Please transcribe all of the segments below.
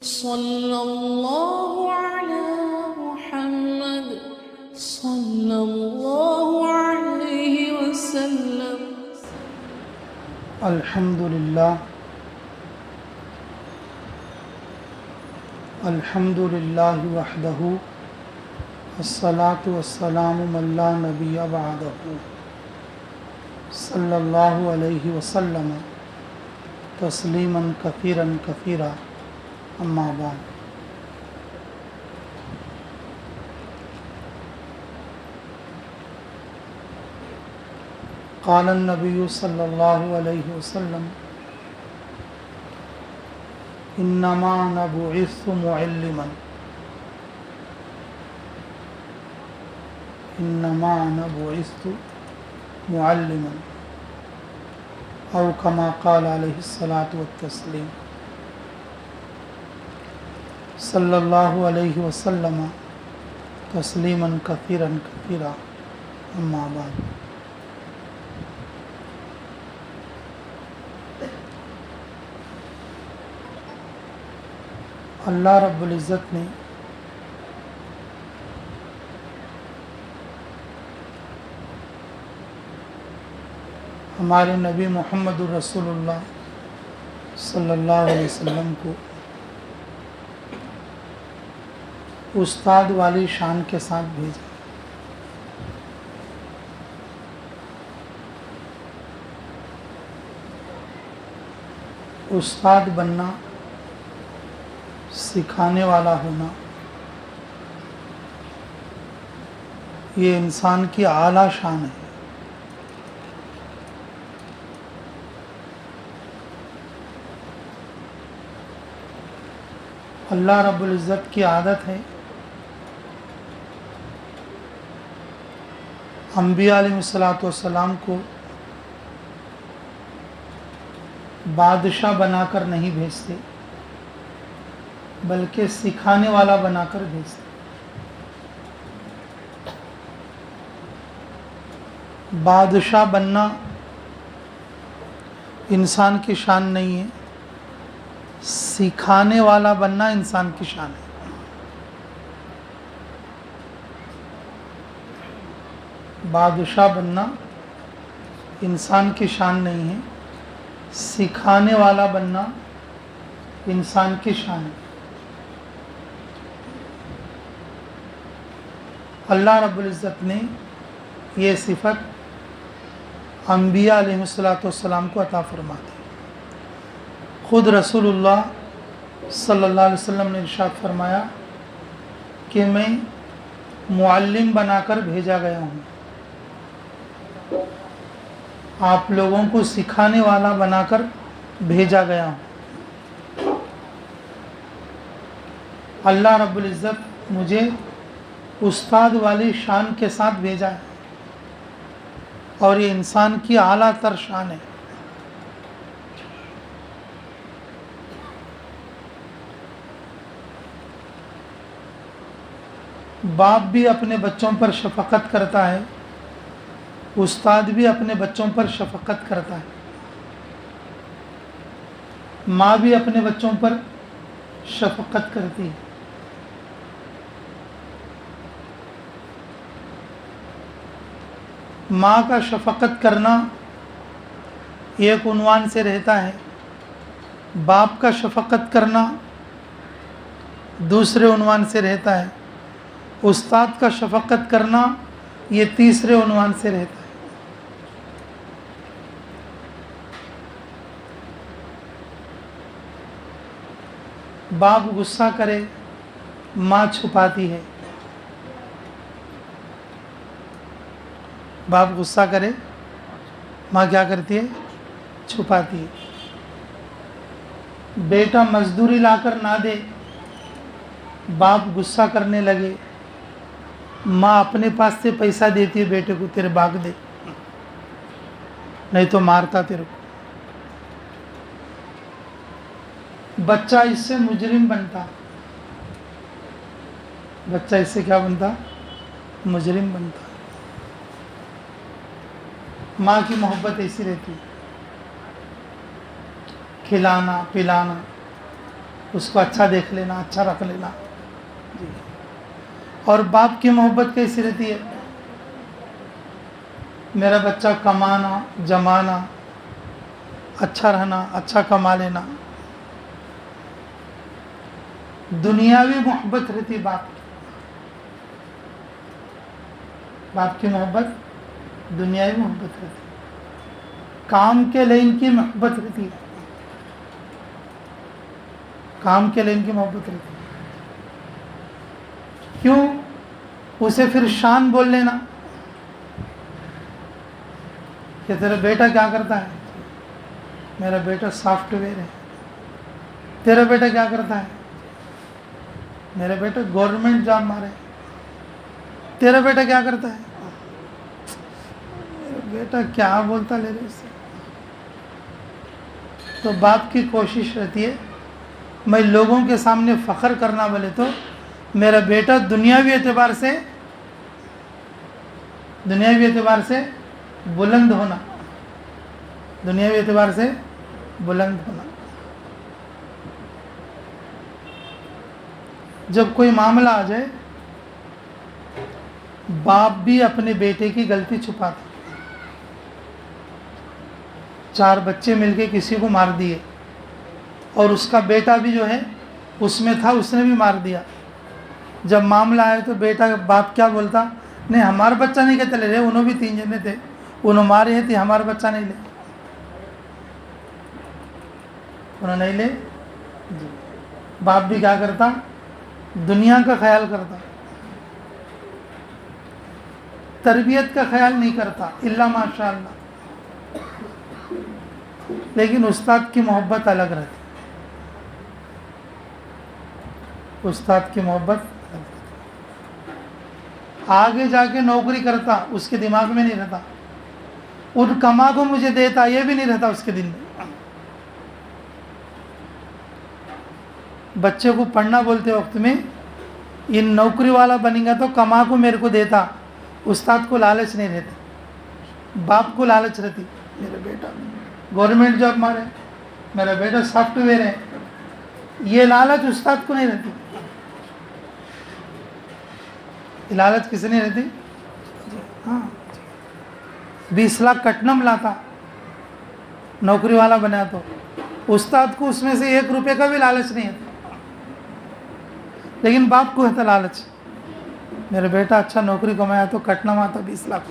صلى الله على محمد صلى الله عليه وسلم. الحمد لله وحده الصلاة والسلام من لا نبي بعده صلى الله عليه وسلم تسليما كثيرا كثيرا. اما بعد. قال النبي صلى الله عليه وسلم انما انا بعثت معلما او كما قال عليه الصلاة والتسليم صلی اللہ علیہ وسلم تسلیما کثیرا کثیرا. اما بعد. اللہ رب العزت نے ہمارے نبی محمد الرسول اللہ صلی اللہ علیہ وسلم کو استاد والی شان کے ساتھ بھیجا. استاد بننا، سکھانے والا ہونا، یہ انسان کی اعلیٰ شان ہے. اللہ رب العزت کی عادت ہے انبیاء علیہ السلام کو بادشاہ بنا کر نہیں بھیجتے، بلکہ سکھانے والا بنا کر بھیجتے. بادشاہ بننا انسان کی شان نہیں ہے، سکھانے والا بننا انسان کی شان ہے. بادشاہ بننا انسان کی شان نہیں ہے، سکھانے والا بننا انسان کی شان ہے. اللہ رب العزت نے یہ صفت انبیاء علیہ السلام کو عطا فرما دی. خود رسول اللہ صلی اللہ علیہ وسلم نے ارشاد فرمایا کہ میں معلم بنا کر بھیجا گیا ہوں، آپ لوگوں کو سکھانے والا بنا کر بھیجا گیا ہوں. اللہ رب العزت مجھے استاد والی شان کے ساتھ بھیجا ہے، اور یہ انسان کی اعلیٰ تر شان ہے. باپ بھی اپنے بچوں پر شفقت کرتا ہے، استاد بھی اپنے بچوں پر شفقت کرتا ہے، ماں بھی اپنے بچوں پر شفقت کرتی ہے. ماں کا شفقت کرنا ایک عنوان سے رہتا ہے، باپ کا شفقت کرنا دوسرے عنوان سے رہتا ہے، استاد کا شفقت کرنا یہ تیسرے عنوان سے رہتا ہے. باپ غصہ کرے ماں چھپاتی ہے، باپ غصہ کرے ماں کیا کرتی ہے؟ چھپاتی ہے. بیٹا مزدوری لا کر نہ دے، باپ غصہ کرنے لگے، ماں اپنے پاس سے پیسہ دیتی ہے بیٹے کو، تیرے باغ دے نہیں تو مارتا تیرے کو. بچہ اس سے مجرم بنتا، بچہ اس سے کیا بنتا؟ مجرم بنتا. ماں کی محبت ایسی رہتی، کھلانا پلانا، اس کو اچھا دیکھ لینا، اچھا رکھ لینا جی۔ اور باپ کی محبت کیسی رہتی ہے؟ میرا بچہ کمانا، جمانا، اچھا رہنا، اچھا کما لینا، دنیاوی محبت رہتی باپ کی، باپ کی محبت دنیاوی محبت رہتی، کام کے لیے ان کی محبت رہتی ہے، کام کے لیے ان کی محبت رہتی ہے۔ کیوں؟ اسے پھر شان بول لینا کہ تیرا بیٹا کیا کرتا ہے؟ میرا بیٹا سافٹ ویئر ہے۔ تیرا بیٹا کیا کرتا ہے؟ میرا بیٹا گورنمنٹ جاب مارے۔ تیرا بیٹا کیا کرتا ہے؟ میرا بیٹا کیا بولتا لے رہے سے۔ تو باپ کی کوشش رہتی ہے میں لوگوں کے سامنے فخر کرنا بولے تو میرا بیٹا دنیاوی اعتبار سے بلند ہونا، دنیاوی اعتبار سے بلند ہونا۔ جب کوئی معاملہ آ جائے باپ بھی اپنے بیٹے کی غلطی چھپاتا، 4 بچے مل کے کسی کو مار دیے اور اس کا بیٹا بھی جو ہے اس میں تھا، اس نے بھی مار دیا۔ جب معاملہ آئے تو بیٹا باپ کیا بولتا؟ نہیں ہمارا بچہ نہیں کہتے لے رہے، انہوں بھی 3 جنے تھے، انہوں مارے ہیں تھے، ہمارا بچہ نہیں لے، انہوں نہیں لے جی۔ باپ بھی کیا کرتا؟ دنیا کا خیال کرتا، تربیت کا خیال نہیں کرتا الا ماشاء اللہ۔ لیکن استاد کی محبت الگ رہتی، استاد کی محبت الگ رہتی۔ آگے جا کے نوکری کرتا اس کے دماغ میں نہیں رہتا، اور کما کو مجھے دیتا یہ بھی نہیں رہتا اس کے دل میں۔ بچے کو پڑھنا بولتے وقت میں یہ نوکری والا بنے گا تو کما کو میرے کو دیتا، استاد کو لالچ نہیں رہتی، باپ کو لالچ رہتی، میرا بیٹا گورنمنٹ جاب مارے، میرا بیٹا سافٹ ویئر ہے، یہ لالچ استاد کو نہیں رہتی۔ یہ لالچ کسے نہیں رہتی؟ ہاں 20 لاکھ کٹنم لاتا نوکری والا بنا تو استاد کو اس میں سے 1 روپے کا بھی لالچ نہیں ہے، لیکن باپ کو ہے لالچ، میرا بیٹا اچھا نوکری کمایا تو کٹنم آتا 20 لاکھ۔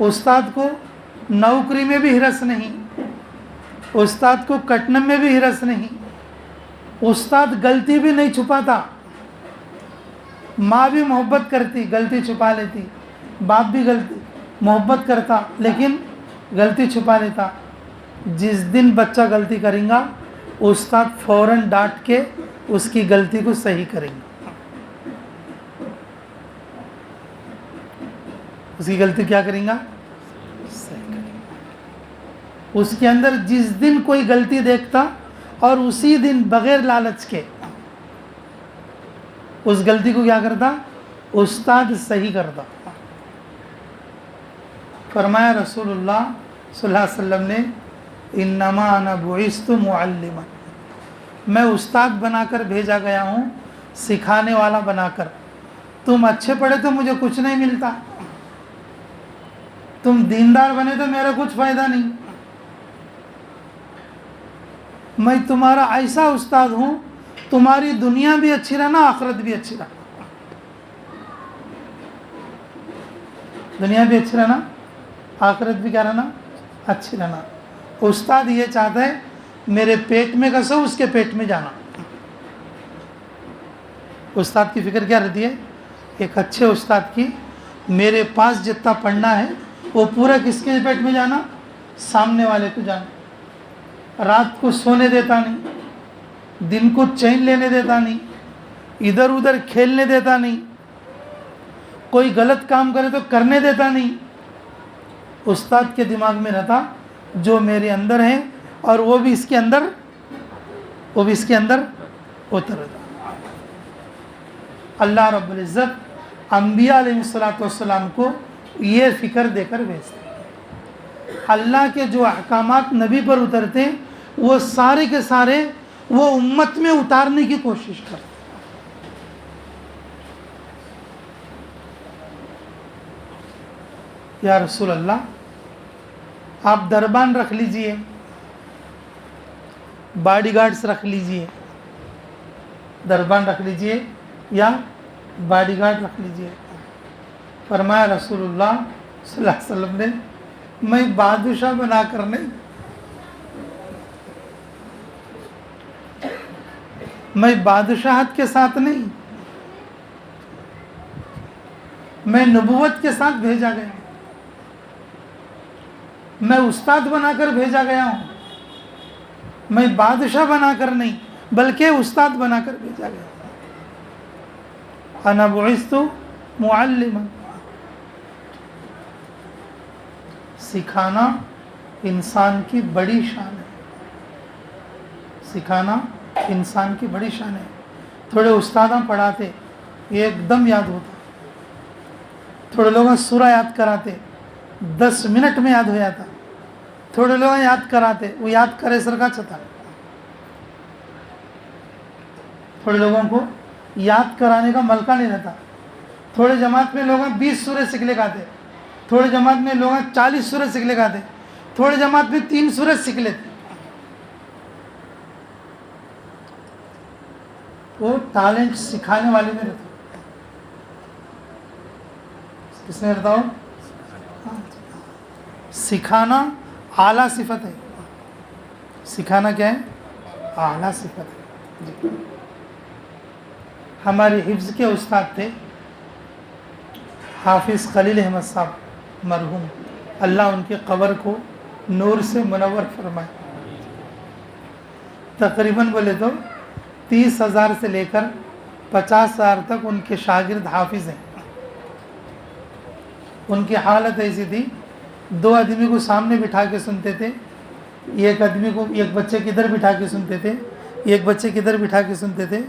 استاد کو نوکری میں بھی ہرس نہیں، استاد کو کٹنم میں بھی ہرس نہیں، استاد غلطی بھی نہیں چھپاتا، ماں بھی محبت کرتی غلطی چھپا لیتی، باپ بھی غلطی محبت کرتا لیکن غلطی چھپا لیتا۔ جس دن بچہ غلطی کریں گا استاد فوراً ڈانٹ کے اس کی غلطی کو صحیح کریں گے، اس کی غلطی کیا کریں گا؟ صحیح کریں گا۔ اس کے اندر جس دن کوئی غلطی دیکھتا اور اسی دن بغیر لالچ کے اس غلطی کو کیا کرتا؟ استاد صحیح کرتا۔ فرمایا رسول اللہ صلی اللہ علیہ وسلم نے انما انا بعثت معلما، میں استاد بنا کر بھیجا گیا ہوں، سکھانے والا بنا کر۔ تم اچھے پڑھے تو مجھے کچھ نہیں ملتا، تم دیندار بنے تو میرا کچھ فائدہ نہیں، میں تمہارا ایسا استاد ہوں تمہاری دنیا بھی اچھی رہنا آخرت بھی اچھی رہنا، دنیا بھی اچھی رہنا آخرت بھی کیا رہنا اچھی رہنا۔ استاد یہ چاہتا ہے میرے پیٹ میں کا سو اس کے پیٹ میں جانا۔ استاد کی فکر کیا رہتی ہے؟ ایک اچھے استاد کی میرے پاس جتنا پڑھنا ہے وہ پورا کس کے پیٹ میں جانا؟ سامنے والے کو جانا۔ رات کو سونے دیتا نہیں، دن کو چین لینے دیتا نہیں، ادھر ادھر کھیلنے دیتا نہیں، کوئی غلط کام کرے تو کرنے دیتا نہیں۔ استاد کے دماغ میں رہتا جو میرے اندر ہے اور وہ بھی اس کے اندر اتر رہتا۔ اللہ رب العزت انبیاء علیہ الصلوۃ والسلام کو یہ فکر دے کر بھیجتے ہیں۔ اللہ کے جو احکامات نبی پر اترتے ہیں وہ سارے کے سارے وہ امت میں اتارنے کی کوشش کرتے. یا رسول اللہ آپ دربان رکھ لیجئے, باڈی گارڈز رکھ لیجئے, دربان رکھ لیجئے یا باڈی گارڈ رکھ لیجئے. فرمایا رسول اللہ صلی اللہ علیہ وسلم نے, میں بادشاہ بنا کر نہیں, میں بادشاہت کے ساتھ نہیں, میں نبوت کے ساتھ بھیجا گیا, میں استاد بنا کر بھیجا گیا ہوں, میں بادشاہ بنا کر نہیں بلکہ استاد بنا کر بھیجا گیا. انا بعثت معلما. سکھانا انسان کی بڑی شان ہے, سکھانا انسان کی بڑی شان ہے. تھوڑے استاداں پڑھاتے یہ ایک دم یاد ہوتا, تھوڑے لوگوں سورہ یاد کراتے 10 منٹ میں یاد ہو جاتا, تھوڑے لوگ یاد کراتے وہ یاد کرے سر کا چھتا, تھوڑے لوگوں کو یاد کرانے کا ملکہ نہیں رہتا. تھوڑے جماعت میں لوگ 20 سورے سیکھ لے گاتے, تھوڑے جماعت میں لوگ 40 سورے سیکھ لے گاتے, تھوڑے جماعت میں 3 سورے سیکھ لیتے. وہ ٹیلنٹ سکھانے والے میں رہتا, کس میں رہتا ہو؟ سکھانا اعلیٰ صفت ہے, سکھانا کیا ہے؟ اعلیٰ صفت ہے. ہمارے حفظ کے استاد تھے حافظ خلیل احمد صاحب مرحوم, اللہ ان کے قبر کو نور سے منور فرمائے. تقریباً بولے تو 30,000 سے لے کر 50,000 تک ان کے شاگرد حافظ ہیں. ان کی حالت ایسی تھی 2 آدمی کو سامنے بٹھا کے سنتے تھے, ایک آدمی کو ایک بچے کی ادھر بٹھا کے سنتے تھے, ایک بچے کی ادھر بٹھا کے سنتے تھے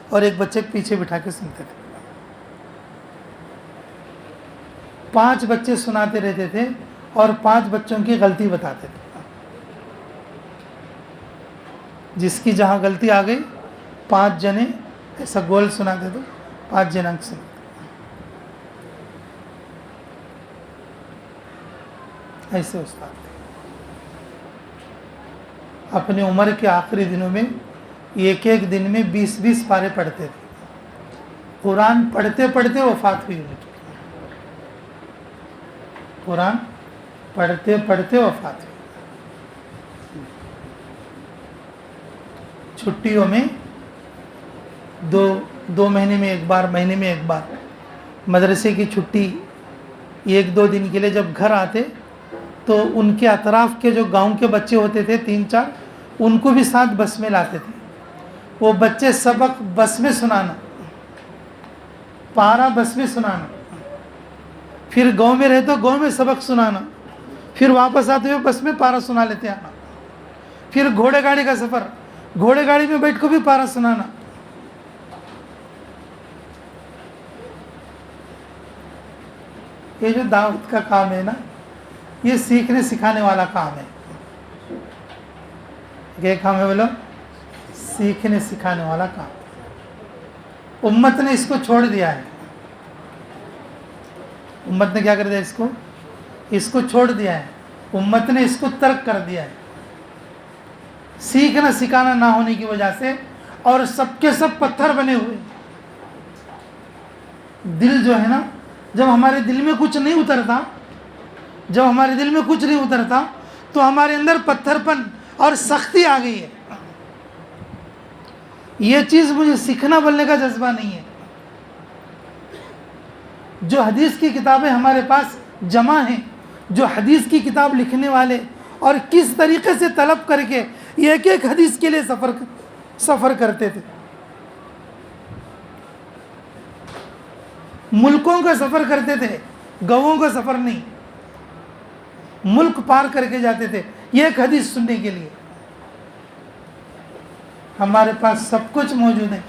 اور ایک بچے کے پیچھے بٹھا کے سنتے تھے. 5 بچے سناتے رہتے تھے اور 5 بچوں کی غلطی بتاتے تھے. جس کی جہاں غلطی آ گئی 5 جنے ایسا گول سناتے تھے, 5 جنے انک سناتے. ایسے استاد تھے. اپنی عمر کے آخری دنوں میں ایک دن میں 20 پارے پڑھتے تھے. قرآن پڑھتے پڑھتے وفات ہوئی ان کی, قرآن پڑھتے پڑھتے وفات ہوئی. چھٹیوں میں دو مہینے میں ایک بار, مہینے میں ایک بار مدرسے کی چھٹی 1-2 دن کے لیے جب گھر آتے تو ان کے اطراف کے جو گاؤں کے بچے ہوتے تھے 3-4 ان کو بھی ساتھ بس میں لاتے تھے. وہ بچے سبق بس میں سنانا, پارا بس میں سنانا, پھر گاؤں میں رہے تو گاؤں میں سبق سنانا, پھر واپس آتے ہوئے بس میں پارا سنا لیتے آنا, پھر گھوڑے گاڑی کا سفر, گھوڑے گاڑی میں بیٹھ کو بھی پارا سنانا. یہ جو دعوت کا کام ہے نا, یہ سیکھنے سکھانے والا کام ہے. یہ کام ہے بولو, سیکھنے سکھانے والا کام. امت نے اس کو چھوڑ دیا ہے, امت نے کیا کر دیا, اس کو چھوڑ دیا ہے, امت نے اس کو ترک کر دیا ہے. سیکھنا سکھانا نہ ہونے کی وجہ سے, اور سب کے سب پتھر بنے ہوئے. دل جو ہے نا, جب ہمارے دل میں کچھ نہیں اترتا, جب ہمارے دل میں کچھ نہیں اترتا تو ہمارے اندر پتھر پن اور سختی آ گئی ہے. یہ چیز مجھے سیکھنا بولنے کا جذبہ نہیں ہے. جو حدیث کی کتابیں ہمارے پاس جمع ہیں, جو حدیث کی کتاب لکھنے والے اور کس طریقے سے طلب کر کے ایک حدیث کے لیے سفر کرتے تھے, ملکوں کا سفر کرتے تھے, گاؤں کا سفر نہیں, ملک پار کر کے جاتے تھے ایک حدیث سننے کے لیے. ہمارے پاس سب کچھ موجود ہے,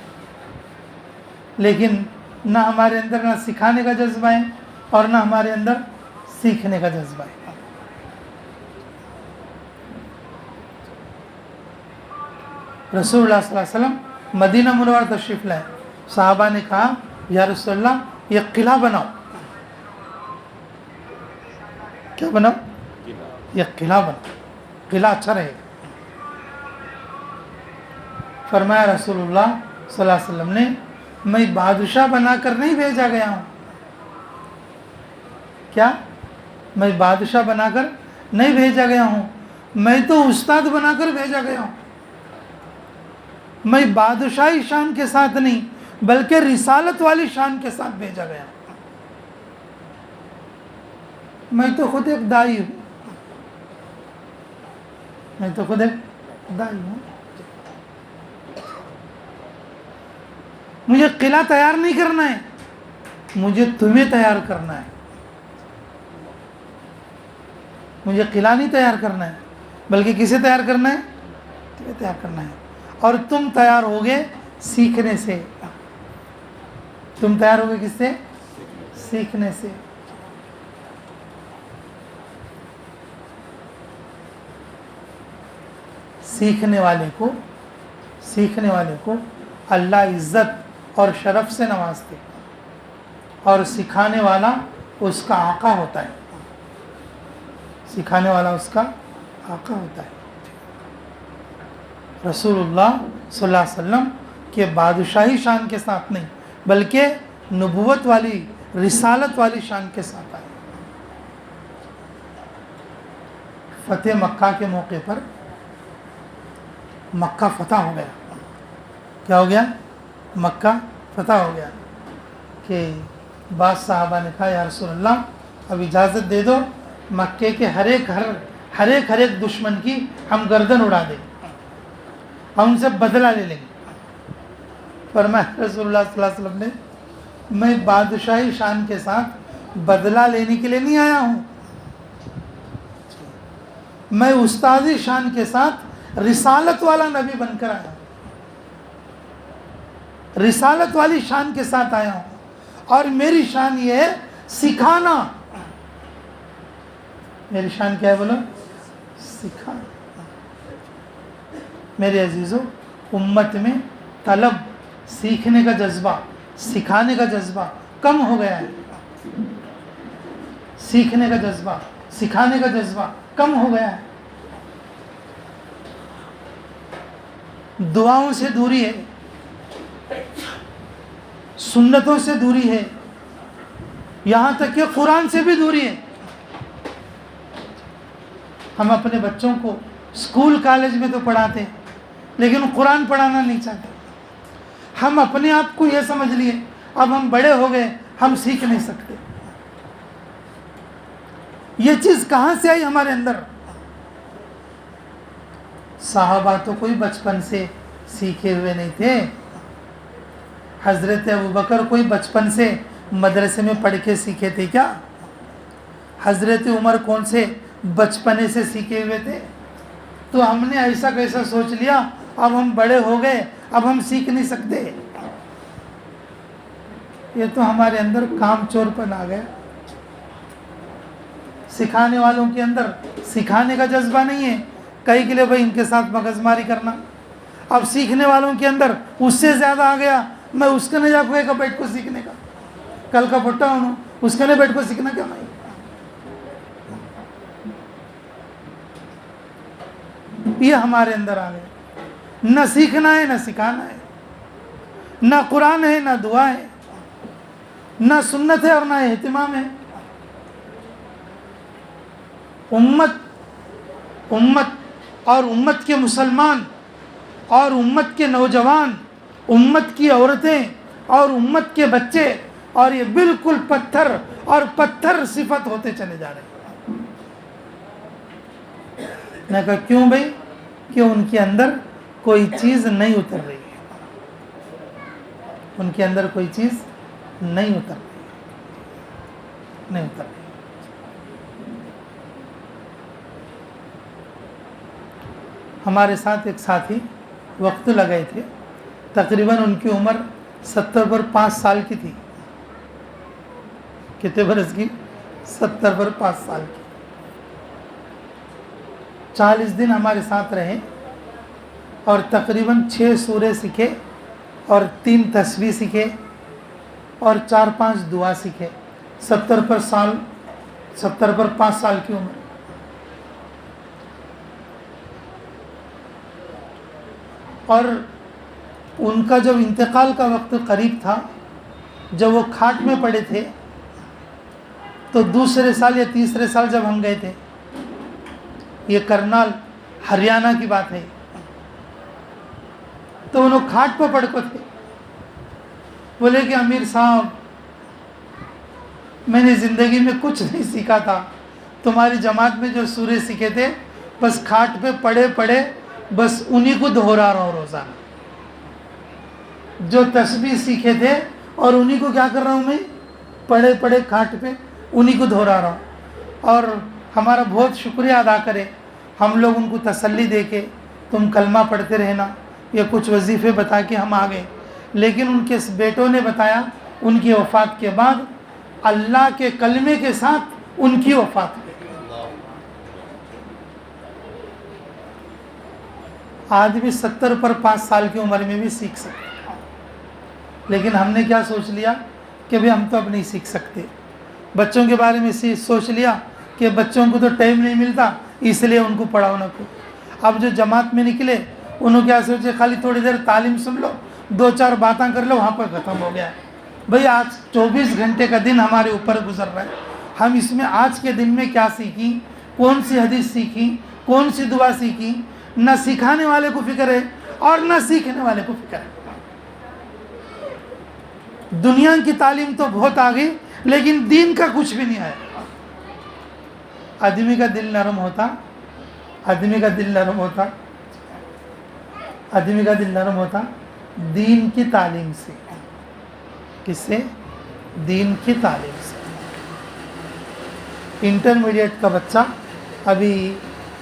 لیکن نہ ہمارے اندر نہ سکھانے کا جذبہ ہے اور نہ ہمارے اندر سیکھنے کا جذبہ ہے. رسول اللہ صلی اللہ علیہ وسلم مدینہ منورہ تشریف لائے. صحابہ نے کہا یا رسول اللہ یہ قلعہ بناؤ. کیا بناؤ؟ یہ قلعہ بناؤ, قلعہ اچھا رہے گا. فرمایا رسول اللہ صلی اللہ علیہ وسلم نے میں بادشاہ بنا کر نہیں بھیجا گیا ہوں. کیا؟ میں بادشاہ بنا کر نہیں بھیجا گیا ہوں, میں تو استاد بنا کر بھیجا گیا ہوں. میں بادشاہی شان کے ساتھ نہیں بلکہ رسالت والی شان کے ساتھ بھیجا گیا ہوں. میں تو خود ایک دائی ہوں, میں تو خود ایک دائی ہوں. مجھے قلعہ تیار نہیں کرنا ہے, مجھے تمہیں تیار کرنا ہے. مجھے قلعہ نہیں تیار کرنا ہے بلکہ کسے تیار کرنا ہے؟ تمہیں تیار کرنا ہے. اور تم تیار ہوگے سیکھنے سے. تم تیار ہوگے کس سے؟ سیکھنے سے. سیکھنے والے کو اللہ عزت اور شرف سے نوازتے, اور سکھانے والا اس کا آقا ہوتا ہے. سکھانے والا اس کا آقا ہوتا ہے. رسول اللہ صلی اللہ علیہ وسلم کے بادشاہی شان کے ساتھ نہیں بلکہ نبوت والی, رسالت والی شان کے ساتھ آئے. فتح مکہ کے موقع پر مکہ فتح ہو گیا. کیا ہو گیا؟ مکہ فتح ہو گیا. کہ بعض صحابہ نے کہا یا رسول اللہ اب اجازت دے دو, مکے کے ہر ایک دشمن کی ہم گردن اڑا دیں, ہم ان سے بدلہ لے لیں گے. فرمایا رسول اللہ صلی اللہ علیہ وسلم نے میں بادشاہی شان کے ساتھ بدلہ لینے کے لیے نہیں آیا ہوں, میں استادی شان کے ساتھ رسالت والا نبی بن کر آیا ہوں. رسالت والی شان کے ساتھ آیا ہوں, اور میری شان یہ ہے سکھانا. میری شان کیا ہے بولو؟ سکھانا. میرے عزیزو, امت میں طلب, سیکھنے کا جذبہ, سکھانے کا جذبہ کم ہو گیا ہے. سیکھنے کا جذبہ, سکھانے کا جذبہ کم ہو گیا ہے. دعاؤں سے دوری ہے, سنتوں سے دوری ہے, یہاں تک کہ قرآن سے بھی دوری ہے. ہم اپنے بچوں کو اسکول کالج میں تو پڑھاتے لیکن قرآن پڑھانا نہیں چاہتے. ہم اپنے آپ کو یہ سمجھ لیے اب ہم بڑے ہو گئے, ہم سیکھ نہیں سکتے. یہ چیز کہاں سے آئی ہمارے اندر؟ صحابہ تو کوئی بچپن سے سیکھے ہوئے نہیں تھے. حضرت ابوبکر کوئی بچپن سے مدرسے میں پڑھ کے سیکھے تھے کیا؟ حضرت عمر کون سے بچپنے سے سیکھے ہوئے تھے؟ تو ہم نے ایسا کیسا سوچ لیا اب ہم بڑے ہو گئے, اب ہم سیکھ نہیں سکتے. یہ تو ہمارے اندر کام چور پن آ گیا. سکھانے والوں کے اندر سکھانے کا جذبہ نہیں ہے, کہیں کے لیے بھائی ان کے ساتھ مغز ماری کرنا. اب سیکھنے والوں کے اندر اس سے زیادہ آ گیا, میں اس کے نہیں جا پائے بیٹھ کو سیکھنے کا, کل کا پٹا ہوں اس کے نہیں بیٹھ کو سیکھنا کیا میں. یہ ہمارے اندر آ گیا. نہ سیکھنا ہے نہ سکھانا ہے, نہ قرآن ہے نہ دعا ہے, نہ سنت ہے اور نہ اہتمام ہے. امت اور امت کے مسلمان اور امت کے نوجوان, امت کی عورتیں اور امت کے بچے, اور یہ بالکل پتھر اور پتھر صفت ہوتے چلے جا رہے ہیں. میں کہا کیوں بھائی؟ کہ ان کے اندر کوئی چیز نہیں اتر رہی ہے, ان کے اندر کوئی چیز نہیں اتر رہی. ہمارے ساتھ ایک ساتھی وقت لگائے تھے, تقریباً ان کی عمر 70 پر 5 سال کی تھی. کتنے برس کی؟ 70 پر 5 سال کی. 40 دن ہمارے ساتھ رہے. اور تقریباً 6 سورے سیکھے اور 3 تسبیح سیکھے اور 4-5 دعا سیکھے. 70 پر 5 سال کی عمر. اور ان کا جب انتقال کا وقت قریب تھا، جب وہ کھاٹ میں پڑے تھے، تو دوسرے سال یا تیسرے سال جب ہم گئے تھے، یہ کرنال ہریانہ کی بات ہے، تو انہوں کھاٹ پہ پڑ کو تھے. بولے کہ امیر صاحب، میں نے زندگی میں کچھ نہیں سیکھا تھا، تمہاری جماعت میں جو سورے سیکھے تھے بس کھاٹ پہ پڑے بس انہی کو دہرا رہا ہوں روزانہ. جو تسبیح سیکھے تھے اور انہی کو کیا کر رہا ہوں میں، پڑے کھاٹ پہ انہی کو دہرا رہا ہوں. اور ہمارا بہت شکریہ ادا کرے، ہم لوگ ان کو تسلی دے کے تم کلمہ پڑھتے رہنا یا کچھ وظیفے بتا کے ہم آ گئے. لیکن ان کے بیٹوں نے بتایا ان کی وفات کے بعد اللہ کے کلمے کے ساتھ ان کی وفات ہوئی. آدمی 70 پر 5 سال کی عمر میں بھی سیکھ سکتا، لیکن ہم نے کیا سوچ لیا کہ بھئی ہم تو اب نہیں سیکھ سکتے. بچوں کے بارے میں سوچ لیا کہ بچوں کو تو ٹائم نہیں ملتا، اس لیے ان کو پڑھاؤ نہ کو. اب جو جماعت میں نکلے انہوں کیا سوچے، خالی تھوڑی دیر تعلیم سن لو، 2-4 باتیں کر لو، وہاں پر ختم ہو گیا. بھئی آج 24 گھنٹے کا دن ہمارے اوپر گزر رہا ہے، ہم اس میں آج کے دن میں کیا سیکھیں، کون سی حدیث سیکھیں، کون سی دعا سیکھیں. نہ سکھانے والے کو فکر ہے اور نہ سیکھنے والے کو فکر ہے. دنیا کی تعلیم تو بہت آگئی، لیکن دین کا کچھ بھی نہیں آیا. آدمی کا دل نرم ہوتا دین کی تعلیم سے. کس سے؟ دین کی تعلیم سے. انٹرمیڈیٹ کا بچہ ابھی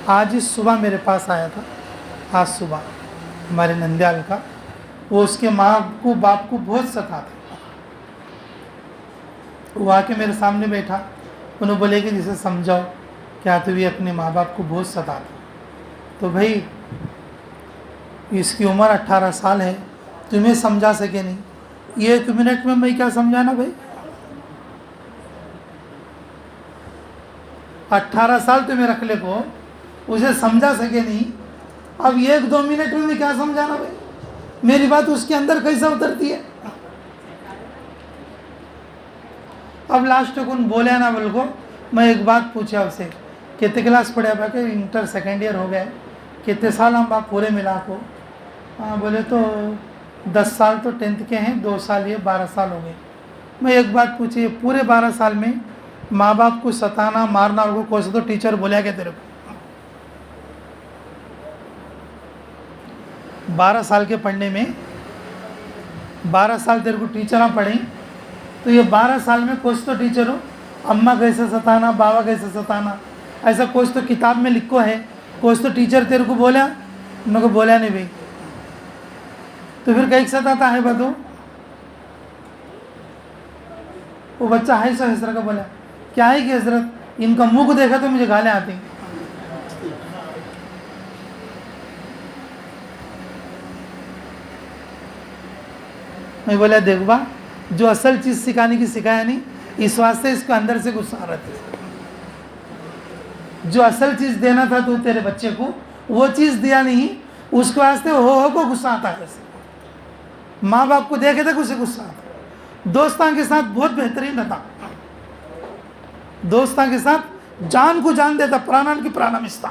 آج ہی صبح میرے پاس آیا تھا، آج صبح ہمارے نندیال کا. وہ اس کے ماں کو باپ کو بہت ستاتا تھا. وہ آ کے میرے سامنے بیٹھا، انہوں بولے کہ جسے سمجھاؤ کیا تو یہ اپنے ماں باپ کو بہت ستاتا. تو بھائی اس کی عمر 18 سال ہے، تمہیں سمجھا سکے نہیں، 1 منٹ میں کیا سمجھانا بھائی. 18 سال تمہیں رکھ لے کو، اسے سمجھا سکے نہیں، اب 1-2 منٹ میں کیا سمجھانا بھائی. میری بات اس کے اندر کیسا اترتی ہے. اب لاسٹ کو بولے نا بول کو، میں ایک بات پوچھا اس سے، کتنے کلاس پڑھے آپ کہ انٹر 2nd ایئر ہو گئے، کتنے سال ہم آپ پورے ملا کو. بولے تو 10 سال تو 10th کے ہیں، 2 سال یہ 12 سال ہو گئے. میں ایک بات پوچھی، پورے 12 سال میں ماں باپ کو ستانا مارنا اور کو تو ٹیچر بولیا کہ تیرے کو 12 سال کے پڑھنے میں 12 سال تیرے کو ٹیچراں پڑھیں، تو یہ 12 سال میں کوئی تو ٹیچر ہو، اماں کیسے ستانا، بابا کیسے ستانا، ایسا کوئی تو کتاب میں لکھو ہے، کوئی تو ٹیچر تیرے کو بولا، انہوں کو بولا نہیں بھائی. تو پھر کہیں ستاتا ہے بدو. وہ بچہ ہے سو حضرت کا بولا کیا ہے کہ حضرت ان کا منہ کو دیکھا تو مجھے گالیں آتی ہیں. میں بولا دیکھ با، جو اصل چیز سکھانے کی سکھایا نہیں، اس واسطے اس کو اندر سے غصہ آ رہا تھا. جو اصل چیز دینا تھا تو تیرے بچے کو وہ چیز دیا نہیں، اس کے واسطے ہو کو غصہ آتا ہے. ماں باپ کو دیکھے تک اسے غصہ آتا. دوستان کے ساتھ بہت بہترین رہتا، دوستان کے ساتھ جان کو جان دیتا، پرانان کی پرانم استا.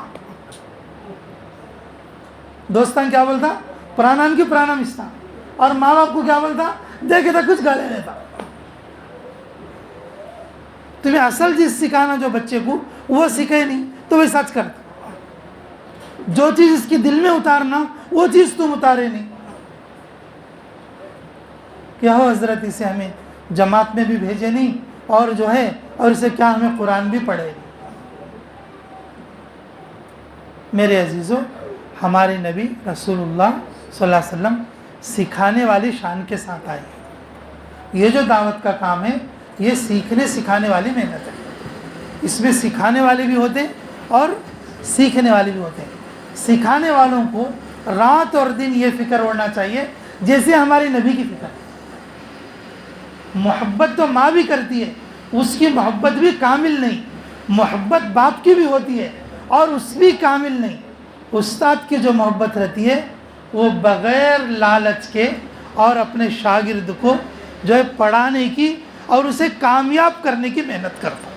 دوستان کیا بولتا؟ پرانان کی پرانم استا. اور ماں باپ کو کیا بولتا؟ دیکھے تک کچھ گالے دیتا. تمہیں اصل چیز سکھانا جو بچے کو وہ سکھے نہیں تو وہ سچ کرتا. جو چیز اس کے دل میں اتارنا وہ چیز تم اتارے نہیں. کیا ہو حضرت اسے ہمیں جماعت میں بھی بھیجے نہیں، اور جو ہے اور اسے کیا ہمیں قرآن بھی پڑھے. میرے عزیزو، ہمارے نبی رسول اللہ صلی اللہ علیہ وسلم سکھانے والی شان کے ساتھ آئے. یہ جو دعوت کا کام ہے یہ سیکھنے سکھانے والی محنت ہے. اس میں سکھانے والے بھی ہوتے ہیں اور سیکھنے والے بھی ہوتے ہیں. سکھانے والوں کو رات اور دن یہ فکر ہونا چاہیے جیسے ہماری نبی کی فکر ہے۔ محبت تو ماں بھی کرتی ہے، اس کی محبت بھی کامل نہیں، محبت باپ کی بھی ہوتی ہے اور اس بھی کامل نہیں۔ استاد کی جو محبت رہتی ہے وہ بغیر لالچ کے اور اپنے شاگرد کو جو ہے پڑھانے کی اور اسے کامیاب کرنے کی محنت کرتا ہے۔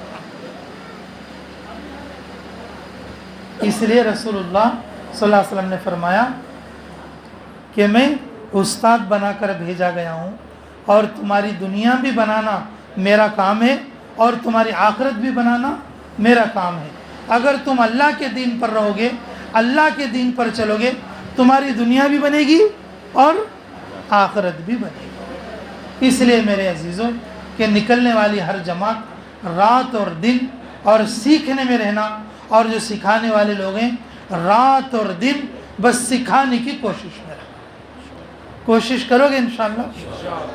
اس لیے رسول اللہ صلی اللہ علیہ وسلم نے فرمایا کہ میں استاد بنا کر بھیجا گیا ہوں اور تمہاری دنیا بھی بنانا میرا کام ہے اور تمہاری آخرت بھی بنانا میرا کام ہے۔ اگر تم اللہ کے دین پر رہو گے، اللہ کے دین پر چلو گے، تمہاری دنیا بھی بنے گی اور آخرت بھی بنے گی۔ اس لیے میرے عزیزوں کہ نکلنے والی ہر جماعت رات اور دن اور سیکھنے میں رہنا، اور جو سکھانے والے لوگ ہیں رات اور دن بس سکھانے کی کوشش میں رہنا۔ کوشش کرو گے انشاءاللہ۔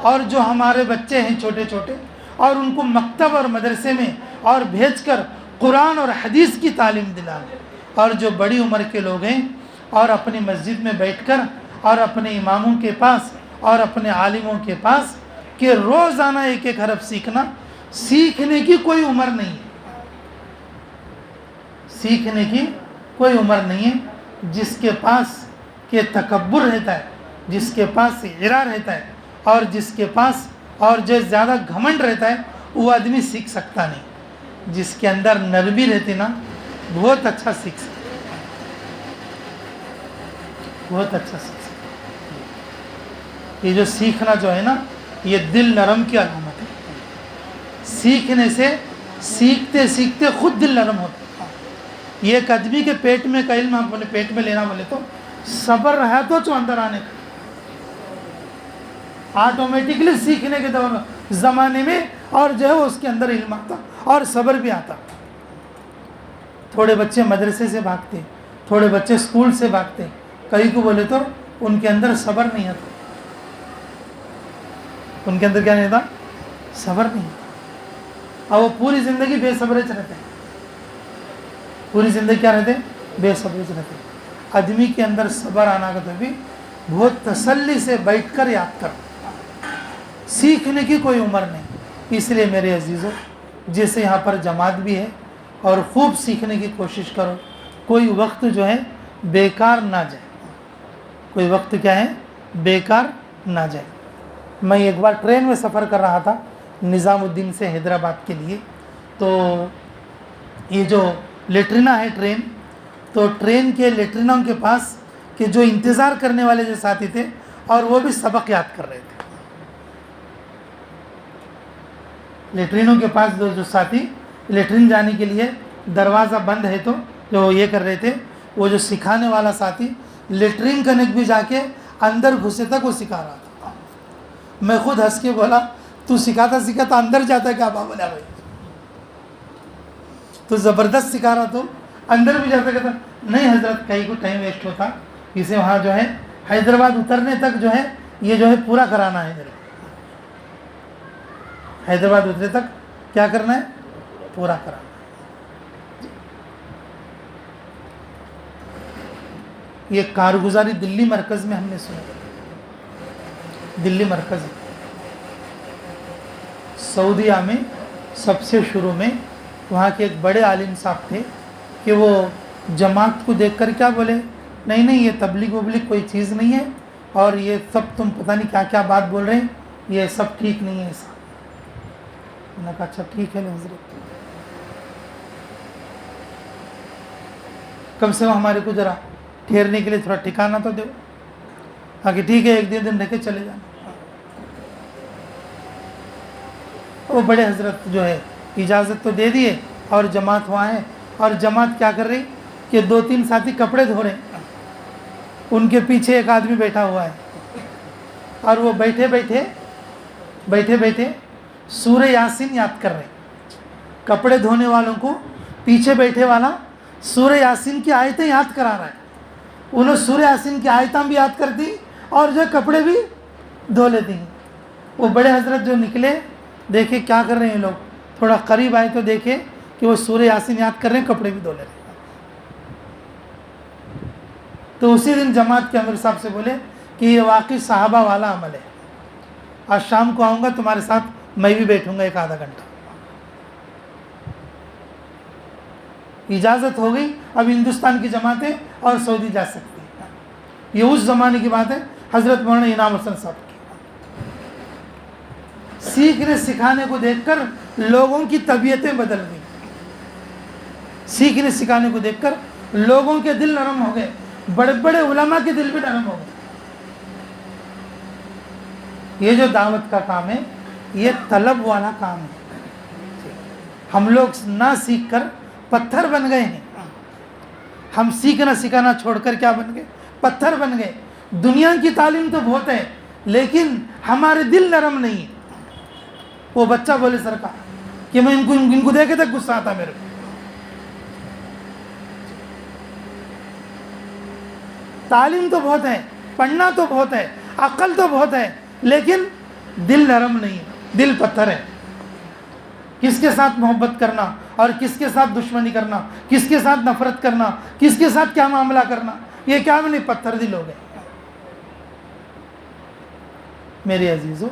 اور جو ہمارے بچے ہیں چھوٹے چھوٹے، اور ان کو مکتب اور مدرسے میں اور بھیج کر قرآن اور حدیث کی تعلیم دلانا، اور جو بڑی عمر کے لوگ ہیں اور اپنی مسجد میں بیٹھ کر اور اپنے اماموں کے پاس اور اپنے عالموں کے پاس کہ روزانہ ایک ایک حرف سیکھنا، سیکھنے کی کوئی عمر نہیں ہے، سیکھنے کی کوئی عمر نہیں ہے۔ جس کے پاس کہ تکبر رہتا ہے، جس کے پاس عرا رہتا ہے، اور جس کے پاس اور جو زیادہ گھمنڈ رہتا ہے، وہ آدمی سیکھ سکتا نہیں۔ جس کے اندر نرمی رہتی نا، بہت اچھا سیکھ سکتا، بہت اچھا سیکھ سکتا۔ یہ جو سیکھنا جو ہے نا، یہ دل نرم کی علامت ہے۔ سیکھنے سے سیکھتے سیکھتے خود دل نرم ہوتا ہے۔ یہ ایک آدمی کے پیٹ میں کا علم آپ بولے پیٹ میں لینا بولے تو صبر رہا تو جو اندر آنے کا آٹومیٹکلی سیکھنے کے دور زمانے میں اور جو ہے وہ اس کے اندر علم آتا اور صبر بھی آتا۔ تھوڑے بچے مدرسے سے بھاگتے، تھوڑے بچے اسکول سے بھاگتے، کئی کو بولے تو ان کے اندر صبر نہیں آتا، ان کے اندر کیا نہیں آتا؟ صبر نہیں آتا، اور وہ پوری زندگی بے صبرے سے رہتے ہیں، پوری زندگی کیا رہتے؟ بے صبرے سے رہتے ہیں۔ آدمی کے اندر صبر آنا کا تو بھی بہت تسلی سے بیٹھ کر یاد کر، سیکھنے کی کوئی عمر نہیں۔ اس لیے میرے عزیزوں، جیسے یہاں پر جماعت بھی ہے اور خوب سیکھنے کی کوشش کرو، کوئی وقت جو ہے بیکار نہ جائے، کوئی وقت کیا ہے بیکار نہ جائے۔ میں ایک بار ٹرین میں سفر کر رہا تھا نظام الدین سے حیدرآباد کے لیے، تو یہ جو لیٹرینہ ہے ٹرین، تو ٹرین کے لیٹرینوں کے پاس کہ جو انتظار کرنے والے جو ساتھی تھے اور وہ بھی سبق یاد کر رہے تھے۔ لیٹرینوں کے پاس جو ساتھی لیٹرین جانے کے لیے دروازہ بند ہے تو جو یہ کر رہے تھے، وہ جو سکھانے والا ساتھی لیٹرین کنیکٹ بھی جا کے اندر گھسے تک وہ سکھا رہا تھا۔ میں خود ہنس کے بولا تو سکھاتا سکھاتا اندر جاتا ہے کیا؟ بابا بھائی تو زبردست سکھا رہا تو اندر بھی جاتا کہتا نہیں حضرت، کہیں کو ٹائم ویسٹ ہوتا، اسے وہاں جو ہے حیدرآباد اترنے تک جو ہے یہ جو ہے پورا کرانا ہے میرے، حیدرآباد اترنے تک کیا کرنا ہے؟ پورا کرانا۔ یہ کارگزاری دلی مرکز میں ہم نے سنا، دلی مرکز سعودیہ میں سب سے شروع میں وہاں کے ایک بڑے عالم صاحب تھے کہ وہ جماعت کو دیکھ کر کیا بولے، نہیں یہ تبلیغ وبلیغ کوئی چیز نہیں ہے، اور یہ سب تم پتہ نہیں کیا کیا بات بول رہے ہیں، یہ سب ٹھیک نہیں ہے ایسا۔ میں نے کہا اچھا ٹھیک ہے حضرت، کم سے کم ہمارے کو ذرا ٹھہرنے کے لیے تھوڑا ٹھکانا تو دو۔ آگے ٹھیک ہے، ایک دن رہ کے چلے جانا۔ وہ بڑے حضرت جو ہے اجازت تو دے دیے، اور جماعت وہاں ہے، اور جماعت کیا کر رہی کہ 2-3 ساتھی کپڑے دھو رہے ہیں، ان کے پیچھے ایک آدمی بیٹھا ہوا ہے، اور وہ بیٹھے بیٹھے سورہ یاسین یاد کر رہے ہیں۔ کپڑے دھونے والوں کو پیچھے بیٹھے والا سورہ یاسین کی آیتیں یاد کرا رہا ہے، انہوں سورہ یاسین کی آیتیں بھی یاد کر دی اور جو کپڑے بھی دھو لیتے ہیں۔ وہ بڑے حضرت جو نکلے، دیکھے کیا کر رہے ہیں لوگ، تھوڑا قریب آئے تو دیکھے کہ وہ سورہ یاسین یاد کر رہے ہیں، کپڑے بھی دھو لے رہے ہیں۔ تو اسی دن جماعت کے امیر صاحب سے بولے کہ یہ واقعی صحابہ والا عمل ہے، آج شام کو آؤں گا تمہارے ساتھ، میں بھی بیٹھوں گا ایک آدھا گھنٹہ۔ اجازت ہو گئی، اب ہندوستان کی جماعتیں اور سعودی جا سکتی ہیں۔ یہ اس زمانے کی بات ہے، حضرت مولانا انعام حسن صاحب کی۔ سیکھنے سکھانے کو دیکھ کر لوگوں کی طبیعتیں بدل گئی، سیکھنے سکھانے کو دیکھ کر لوگوں کے دل نرم ہو گئے، بڑے بڑے علماء کے دل بھی نرم ہو گئے۔ یہ جو دعوت کا کام ہے یہ طلب والا کام ہے۔ ہم لوگ نہ سیکھ کر پتھر بن گئے ہیں، ہم سیکھنا سکھانا چھوڑ کر کیا بن گئے؟ پتھر بن گئے۔ دنیا کی تعلیم تو بہت ہے لیکن ہمارے دل نرم نہیں ہے۔ وہ بچہ بولے سرکار کہ میں ان کو دیکھے تک غصہ آتا میرے کو۔ تعلیم تو بہت ہے، پڑھنا تو بہت ہے، عقل تو بہت ہے، لیکن دل نرم نہیں ہے، دل پتھر ہے۔ کس کے ساتھ محبت کرنا اور کس کے ساتھ دشمنی کرنا، کس کے ساتھ نفرت کرنا، کس کے ساتھ کیا معاملہ کرنا، یہ کیا نہیں، پتھر دل ہو گئے۔ میرے عزیزو،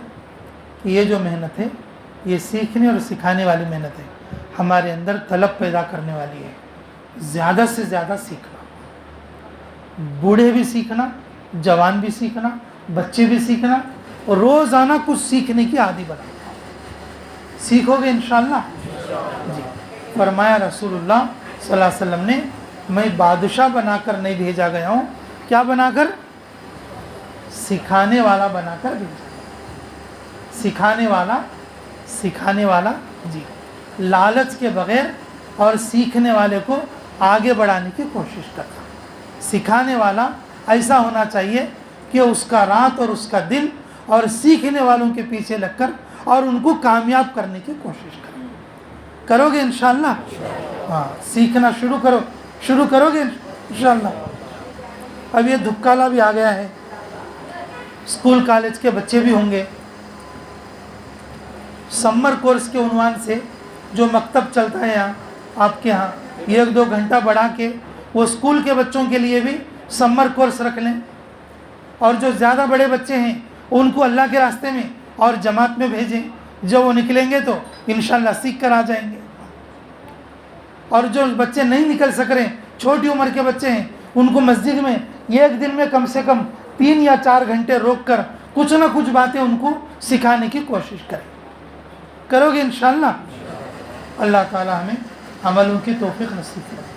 یہ جو محنت ہے یہ سیکھنے اور سکھانے والی محنت ہے، ہمارے اندر طلب پیدا کرنے والی ہے۔ زیادہ سے زیادہ سیکھنا، بوڑھے بھی سیکھنا، جوان بھی سیکھنا، بچے بھی سیکھنا، اور روزانہ کچھ سیکھنے کی عادی بنا۔ سیکھو گے انشاءاللہ؟ جی۔ فرمایا رسول اللہ صلی اللہ علیہ وسلم نے، میں بادشاہ بنا کر نہیں بھیجا گیا ہوں، کیا بنا کر؟ سکھانے والا بنا کر بھیجا۔ سکھانے والا جی، لالچ کے بغیر اور سیکھنے والے کو آگے بڑھانے کی کوشش کرتا۔ سکھانے والا ایسا ہونا چاہیے کہ اس کا رات اور اس کا دل اور سیکھنے والوں کے پیچھے لگ کر اور ان کو کامیاب کرنے کی کوشش کرو گے انشاءاللہ؟ ہاں، سیکھنا شروع کرو گے انشاءاللہ۔ اب یہ دھکالا بھی آ گیا ہے، اسکول کالج کے بچے بھی ہوں گے، سمر کورس کے عنوان سے جو مکتب چلتا ہے یہاں آپ کے ہاں، 1-2 گھنٹہ بڑھا کے وہ اسکول کے بچوں کے لیے بھی سمر کورس رکھ لیں، اور جو زیادہ بڑے بچے ہیں ان کو اللہ کے راستے میں اور جماعت میں بھیجیں، جو وہ نکلیں گے تو انشاءاللہ سیکھ کر آ جائیں گے۔ اور جو بچے نہیں نکل سک رہے، چھوٹی عمر کے بچے ہیں، ان کو مسجد میں ایک دن میں کم سے کم 3 یا 4 گھنٹے روک کر کچھ نہ کچھ باتیں ان کو سکھانے کی کوشش کرو گے انشاءاللہ؟ اللہ تعالی ہمیں عملوں کی توفیق نصیب کرے۔